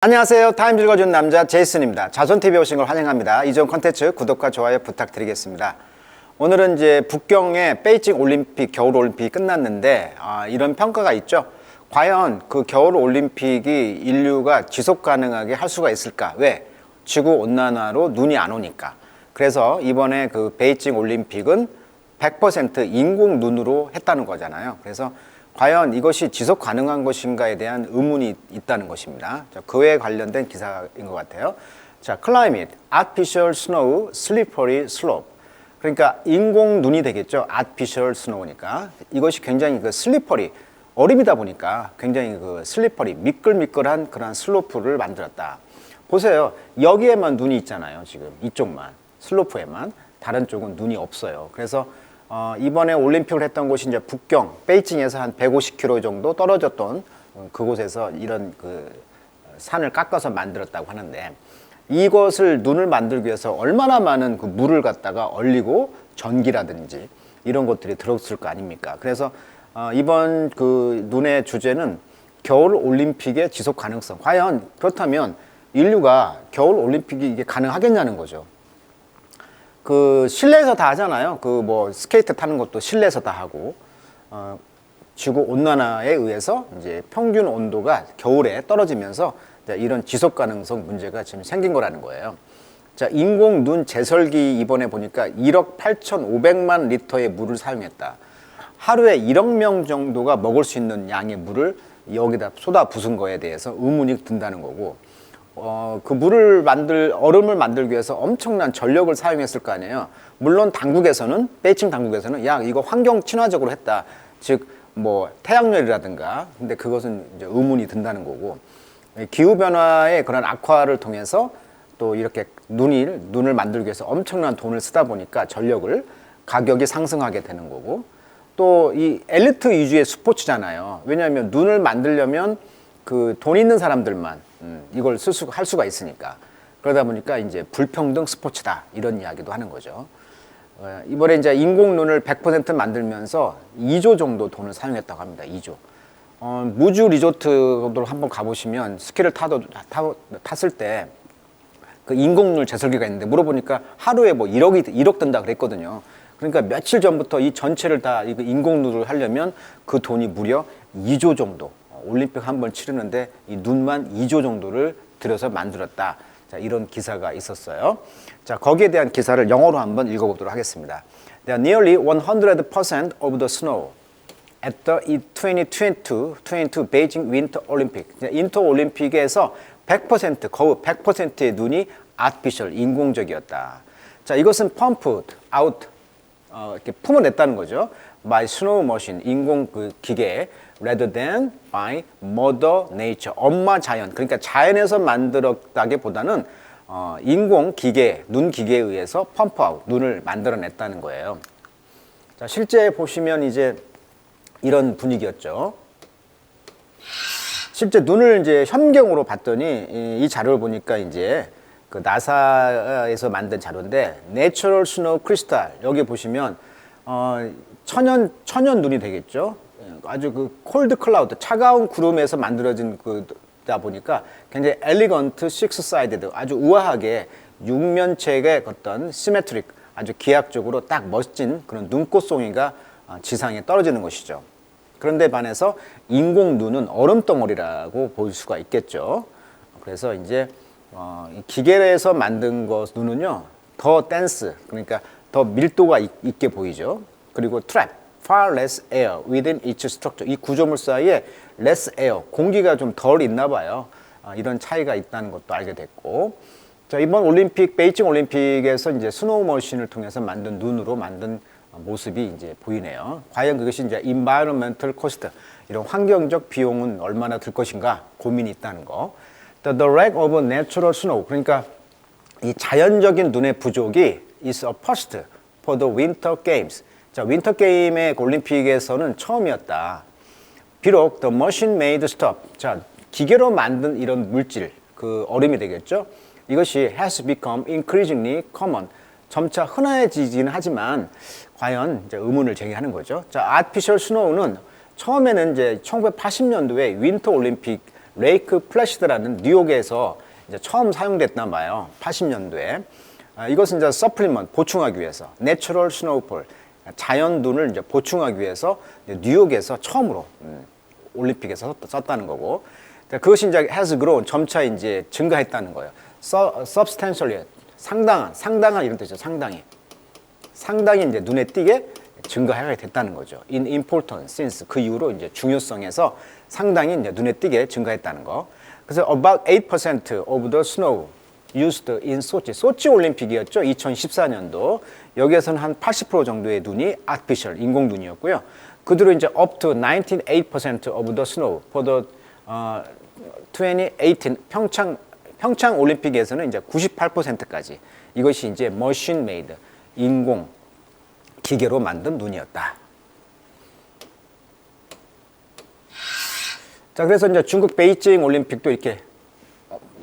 안녕하세요. 타임 읽어주는 남자 제이슨입니다. 자손TV에 오신 걸 환영합니다. 이전 컨텐츠 구독과 좋아요 부탁드리겠습니다. 오늘은 이제 북경의 베이징 올림픽, 겨울 올림픽이 끝났는데 이런 평가가 있죠. 과연 그 겨울 올림픽이 인류가 지속 가능하게 할 수가 있을까? 왜? 지구 온난화로 눈이 안 오니까. 그래서 이번에 그 베이징 올림픽은 100% 인공 눈으로 했다는 거잖아요. 그래서 과연 이것이 지속 가능한 것인가에 대한 의문이 있다는 것입니다. 자, 그에 관련된 기사인 것 같아요. 자, Climate, Artificial Snow, Slippery Slope. 그러니까 인공 눈이 되겠죠. Artificial Snow니까 이것이 굉장히 그 슬리퍼리, 얼음이다 보니까 굉장히 그 슬리퍼리, 미끌미끌한 그런 슬로프를 만들었다. 보세요. 여기에만 눈이 있잖아요. 지금 이쪽만 슬로프에만, 다른 쪽은 눈이 없어요. 그래서 이번에 올림픽을 했던 곳이 이제 북경, 베이징에서 한 150km 정도 떨어졌던 그곳에서 이런 그 산을 깎아서 만들었다고 하는데, 이것을 눈을 만들기 위해서 얼마나 많은 그 물을 갖다가 얼리고 전기라든지 이런 것들이 들었을 거 아닙니까? 그래서 이번 그 눈의 주제는 겨울 올림픽의 지속 가능성. 과연 그렇다면 인류가 겨울 올림픽이 이게 가능하겠냐는 거죠. 그 실내에서 다 하잖아요. 그 뭐 스케이트 타는 것도 실내에서 다 하고, 지구 온난화에 의해서 이제 평균 온도가 겨울에 떨어지면서 이런 지속 가능성 문제가 지금 생긴 거라는 거예요. 자, 인공 눈 제설기 이번에 보니까 1억 8,500만 리터의 물을 사용했다. 하루에 1억 명 정도가 먹을 수 있는 양의 물을 여기다 쏟아 부은 거에 대해서 의문이 든다는 거고, 그 얼음을 만들기 위해서 엄청난 전력을 사용했을 거 아니에요. 물론 당국에서는, 베이징 당국에서는 야, 이거 환경 친화적으로 했다. 즉, 뭐 태양열이라든가. 근데 그것은 이제 의문이 든다는 거고, 기후변화의 그런 악화를 통해서 또 이렇게 눈을 만들기 위해서 엄청난 돈을 쓰다 보니까 전력을, 가격이 상승하게 되는 거고, 또 이 엘리트 위주의 스포츠잖아요. 왜냐하면 눈을 만들려면 그 돈 있는 사람들만 이걸 할 수가 있으니까. 그러다 보니까 이제 불평등 스포츠다, 이런 이야기도 하는 거죠. 이번에 이제 인공 눈을 100% 만들면서 2조 정도 돈을 사용했다고 합니다. 2조. 무주 리조트도 한번 가보시면 스키를 탔을 때 그 인공 눈 제설기가 있는데 물어보니까 하루에 뭐 1억 든다 그랬거든요. 그러니까 며칠 전부터 이 전체를 다 인공 눈을 하려면 그 돈이 무려 2조 정도. 올림픽 한 번 치르는데 이 눈만 2조 정도를 들여서 만들었다. 자, 이런 기사가 있었어요. 자, 거기에 대한 기사를 영어로 한번 읽어보도록 하겠습니다. There are nearly 100% of the snow at the 2022 Beijing Winter Olympic. 인터 올림픽에서 100%, 거의 100%의 눈이 artificial, 인공적이었다. 자, 이것은 pumped out, 이렇게 품어냈다는 거죠. by snow machine, 인공 그 기계, rather than by mother nature, 엄마 자연. 그러니까 자연에서 만들었다기보다는 인공 기계, 눈 기계에 의해서 펌프 아웃, 눈을 만들어냈다는 거예요. 자, 실제 보시면 이제 이런 분위기였죠. 실제 눈을 이제 현경으로 봤더니 이 자료를 보니까 이제 그 나사에서 만든 자료인데, 내추럴 스노우 크리스탈, 여기 보시면 천연 눈이 되겠죠. 아주 그 콜드 클라우드, 차가운 구름에서 만들어진 그다 보니까 굉장히 엘리건트 식스 사이드드, 아주 우아하게 육면체의 어떤 시메트릭, 아주 기하학적으로 딱 멋진 그런 눈꽃송이가 지상에 떨어지는 것이죠. 그런데 반해서 인공 눈은 얼음덩어리라고 볼 수가 있겠죠. 그래서 이제 기계에서 만든 눈은요, 더 댄스, 그러니까 더 밀도가 있게 보이죠. 그리고 트랩, far less air within each structure. 이 구조물 사이에 less air, 공기가 좀 덜 있나 봐요. 이런 차이가 있다는 것도 알게 됐고. 자, 이번 올림픽, 베이징 올림픽에서 이제 스노우 머신을 통해서 만든 눈으로 만든 모습이 이제 보이네요. 과연 그것이 이제 environmental cost, 이런 환경적 비용은 얼마나 들 것인가 고민이 있다는 거. The lack of natural snow, 그러니까 이 자연적인 눈의 부족이 is a first for the winter games. 자, 윈터 게임의 올림픽에서는 처음이었다. 비록 the machine made stop. 자, 기계로 만든 이런 물질, 그 얼음이 되겠죠. 이것이 has become increasingly common. 점차 흔해지지는 하지만 과연 이제 의문을 제기하는 거죠. 자, artificial snow는 처음에는 이제 1980년도에 윈터 올림픽 레이크 플래시드라는 뉴욕에서 이제 처음 사용됐단 말이에요. 80년도에. 이것은 이제 서플리먼트 보충하기 위해서 내추럴 스노우폴 자연 눈을 이제 보충하기 위해서 이제 뉴욕에서 처음으로 올림픽에서 썼다는 거고 그것이 이제 has grown 점차 이제 증가했다는 거예요. substantially 상당한 이런 뜻이죠. 상당히 이제 눈에 띄게 증가하게 됐다는 거죠. In importance since 그 이후로 이제 중요성에서 상당히 이제 눈에 띄게 증가했다는 거. 그래서 about 8% of the snow used in 소치 올림픽이었죠. 2014년도. 여기에서는 한 80% 정도의 눈이 artificial, 인공 눈이었고요. 그 뒤로 이제 up to 98% of the snow for the 2018 평창 올림픽에서는 이제 98%까지 이것이 이제 machine made, 인공 기계로 만든 눈이었다. 자, 그래서 이제 중국 베이징 올림픽도 이렇게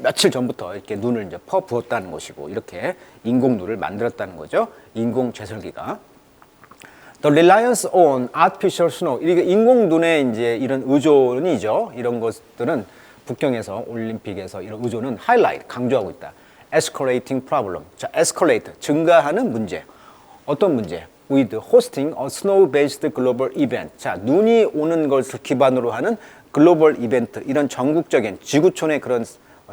며칠 전부터 이렇게 눈을 이제 퍼 부었다는 것이고 이렇게 인공 눈을 만들었다는 거죠. 인공 제설기가. The reliance on artificial snow. 이게 인공 눈의 이제 이런 의존이죠. 이런 것들은 북경에서 올림픽에서 이런 의존은 highlight 강조하고 있다. Escalating problem. 자, escalate 증가하는 문제. 어떤 문제? With hosting a snow-based global event. 자, 눈이 오는 것을 기반으로 하는 글로벌 이벤트, 이런 전국적인 지구촌의 그런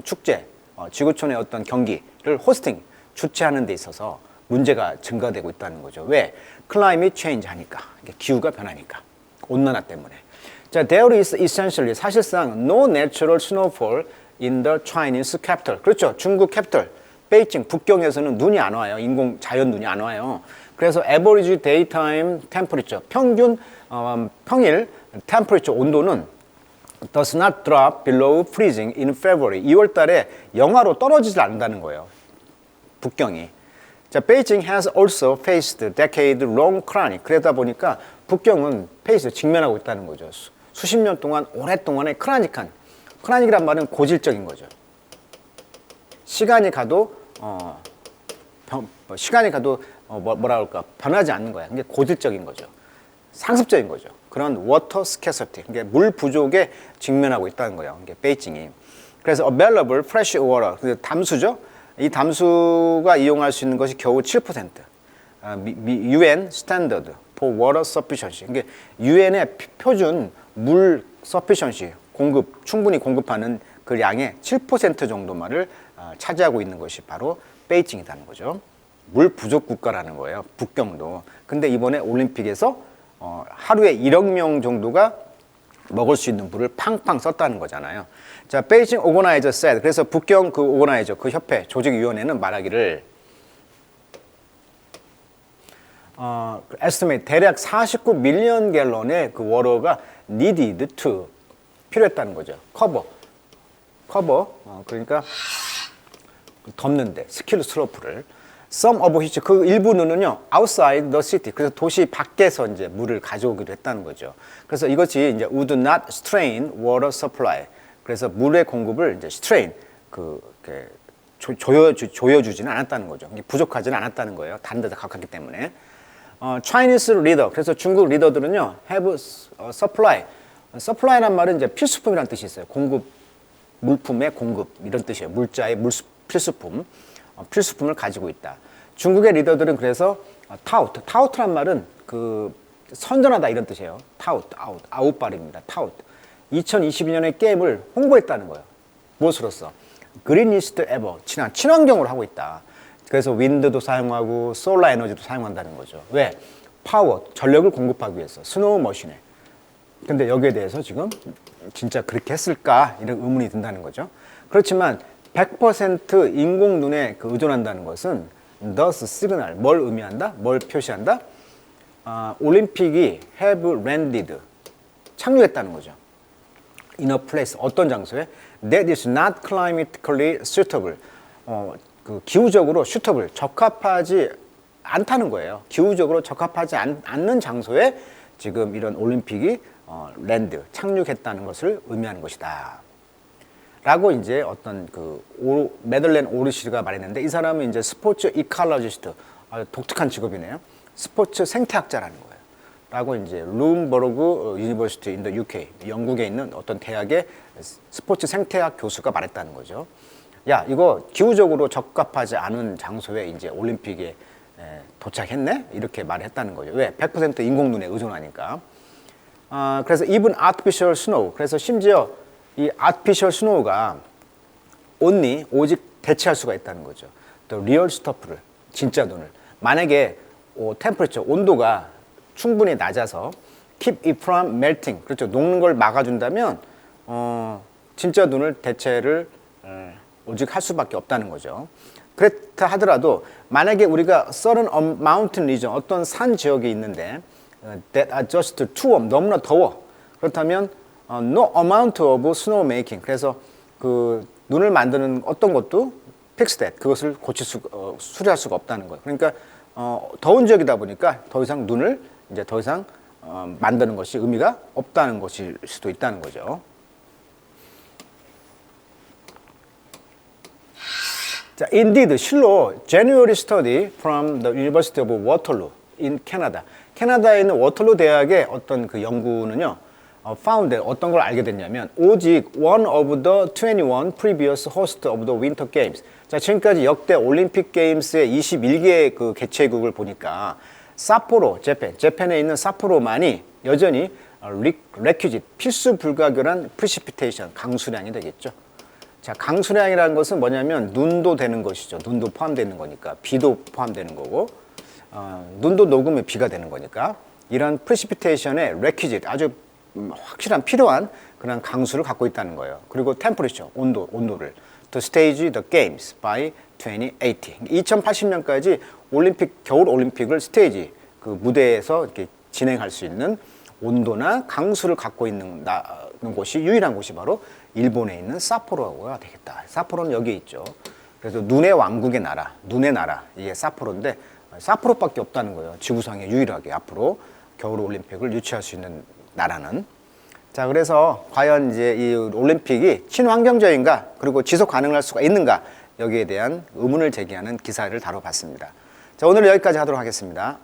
축제, 지구촌의 어떤 경기를 호스팅, 주최하는 데 있어서 문제가 증가되고 있다는 거죠. 왜? Climate change 하니까, 기후가 변하니까, 온난화 때문에. 자, there is essentially 사실상 no natural snowfall in the Chinese capital. 그렇죠. 중국 캐피털, 베이징, 북경에서는 눈이 안 와요. 인공 자연 눈이 안 와요. 그래서 average daytime temperature, 평균 평일 temperature 온도는 does not drop below freezing in February. 2월 달에 영하로 떨어지지 않는다는 거예요. 북경이. 자, 베이징 has also faced decade-long chronic. 그러다 보니까 북경은 직면하고 있다는 거죠. 수십 년 동안 오랫동안의 크라닉이란 말은 고질적인 거죠. 시간이 가도 뭐라 할까 변하지 않는 거야. 이게 고질적인 거죠. 상습적인 거죠. 그런 워터 스캐서티, 그러니까 물 부족에 직면하고 있다는 거예요. 이게 베이징이. 그래서 available fresh water, 담수죠. 이 담수가 이용할 수 있는 것이 겨우 7%. UN standard for water sufficiency. 이게 UN의 표준 물 sufficiency 충분히 공급하는 그 양의 7% 정도만을 차지하고 있는 것이 바로 베이징이라는 거죠. 물 부족 국가라는 거예요. 북경도. 근데 이번에 올림픽에서 하루에 1억 명 정도가 먹을 수 있는 물을 팡팡 썼다는 거잖아요. 자, 베이징 오거나이저 said. 그래서 북경 그 오거나이저, 그 협회, 조직위원회는 말하기를 estimate 대략 49 밀리언 갤런의 그 워터가 needed to 필요했다는 거죠. 커버. 그러니까 덮는데 스킬 슬로프를. Some of which 그 일부는요 outside the city. 그래서 도시 밖에서 이제 물을 가져오기로 했다는 거죠. 그래서 이것이 이제 would not strain water supply. 그래서 물의 공급을 이제 strain 조여주지는 않았다는 거죠. 부족하지는 않았다는 거예요. 다른 데다 가깝기 때문에. Chinese leader. 그래서 중국 리더들은요 have supply. supply란 말은 이제 필수품이라는 뜻이 있어요. 물품의 공급 이런 뜻이에요. 물자의 필수품. 필수품을 가지고 있다. 중국의 리더들은 그래서 타우트란 말은 그 선전하다 이런 뜻이에요. 아웃발입니다. 타우트. 2022년의 게임을 홍보했다는 거예요. 무엇으로써? 그린리스트 에버, 친환경으로 하고 있다. 그래서 윈드도 사용하고 솔라 에너지도 사용한다는 거죠. 왜? 전력을 공급하기 위해서 스노우 머신에. 근데 여기에 대해서 지금 진짜 그렇게 했을까? 이런 의문이 든다는 거죠. 그렇지만 100% 인공 눈에 의존한다는 것은 thus signal, 뭘 의미한다? 뭘 표시한다? 올림픽이 have landed, 착륙했다는 거죠. In a place, 어떤 장소에? That is not climatically suitable. 그 기후적으로 suitable, 적합하지 않다는 거예요. 기후적으로 적합하지 않는 장소에 지금 이런 올림픽이 랜드, 착륙했다는 것을 의미하는 것이다. 라고 이제 어떤 메들렌 오르시가 말했는데 이 사람은 이제 스포츠 이컬러지스트, 독특한 직업이네요. 스포츠 생태학자라는 거예요. 라고 이제 룸버그 유니버시티 인 더 UK, 영국에 있는 어떤 대학의 스포츠 생태학 교수가 말했다는 거죠. 야, 이거 기후적으로 적합하지 않은 장소에 이제 올림픽에 도착했네? 이렇게 말했다는 거죠. 왜? 100% 인공 눈에 의존하니까. 그래서 even artificial snow, 그래서 심지어 이 artificial snow가 only 오직 대체할 수가 있다는 거죠. 또 real stuff를, 진짜 눈을. 만약에 temperature, 온도가 충분히 낮아서 keep it from melting, 그렇죠. 녹는 걸 막아준다면 진짜 눈을 대체를 오직 할 수밖에 없다는 거죠. 그렇다 하더라도 만약에 우리가 certain mountain region, 어떤 산 지역이 있는데 that are just too warm, 너무나 더워. 그렇다면 no amount of snow making, 그래서 그 눈을 만드는 어떤 것도 fix that, 그것을 수리할 수가 없다는 거예요. 그러니까 더운 지역이다 보니까 더 이상 눈을 이제 더 이상 만드는 것이 의미가 없다는 것일 수도 있다는 거죠. 자, indeed, 실로 January study from the University of Waterloo in Canada. 캐나다에 있는 워털루 대학의 어떤 그 연구는요, found 어떤 걸 알게 됐냐면 오직 one of the 21 previous host of the Winter Games. 자, 지금까지 역대 올림픽 게임스의 21개의 그 개최국을 보니까 사포로, 재팬에 있는 사포로만이 여전히 requisite, 필수 불가결한 precipitation, 강수량이 되겠죠. 자, 강수량이라는 것은 뭐냐면 눈도 되는 것이죠. 눈도 포함되는 거니까. 비도 포함되는 거고, 눈도 녹으면 비가 되는 거니까. 이런 precipitation의 requisite, 아주 확실한 필요한 그런 강수를 갖고 있다는 거예요. 그리고 temperature, 온도를 to stage the games by 2080. 2080년까지 겨울 올림픽을 스테이지, 그 무대에서 이렇게 진행할 수 있는 온도나 강수를 갖고 있는 곳이, 유일한 곳이 바로 일본에 있는 사포로가 되겠다. 사포로는 여기에 있죠. 그래서 눈의 왕국의 나라, 눈의 나라, 이게 사포로인데 사포로밖에 없다는 거예요. 지구상에 유일하게 앞으로 겨울 올림픽을 유치할 수 있는 나라는. 자, 그래서 과연 이제 이 올림픽이 친환경적인가, 그리고 지속 가능할 수가 있는가, 여기에 대한 의문을 제기하는 기사를 다뤄봤습니다. 자, 오늘 여기까지 하도록 하겠습니다.